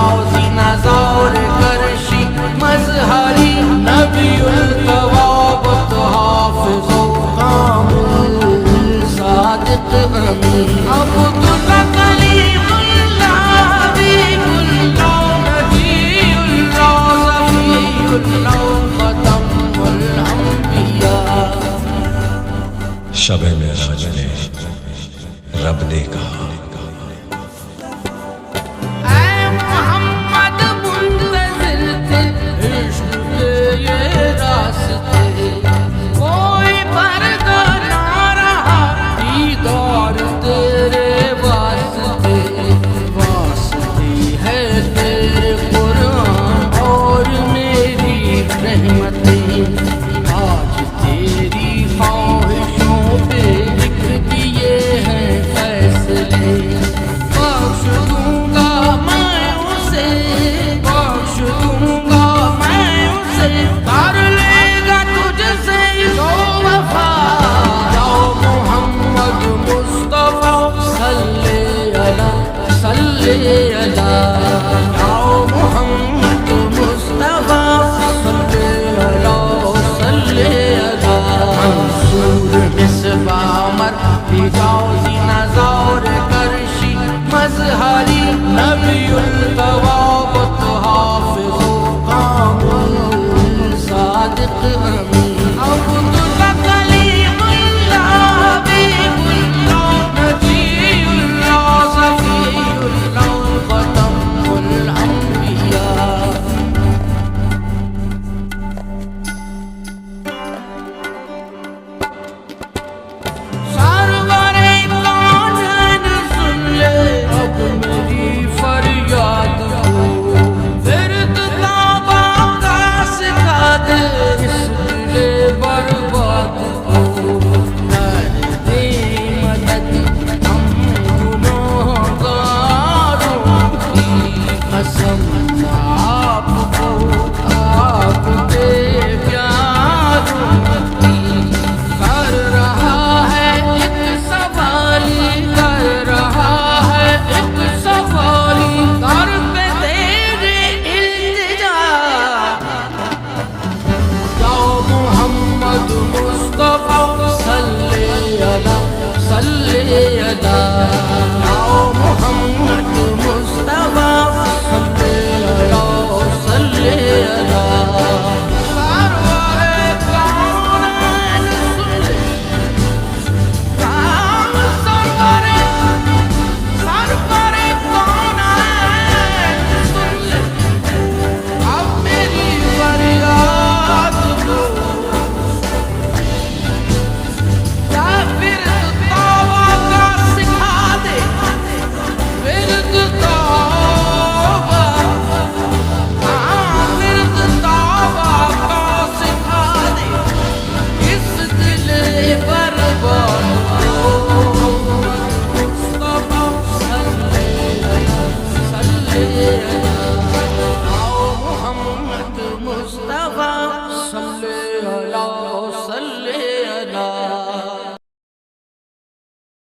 تازی نزار کرشی مظہری نبی التوابت حافظ و کامل صادق امین عبداللہ کلیم اللہ حبیب اللہ نبی اللہ صفی اللہ ختم الانبیاء۔ شب معراج میں رب نے کہا اے محمد منتظر تھے عشق کے یہ راستے، کوئی پردہ نہ رہا دیدار تیرے واسطے، واسطے ہے تیرے قرآن اور میری رحمتیں، آج تیری خواہشوں پہ لکھ دیے ہیں فیصلے، بخش دوں گا میں اسے، بخش دوں گا میں اسے، کر لے گا تجھ سے جو وفا، یا محمد مصطفیٰ صلی اللہ صلی اللہ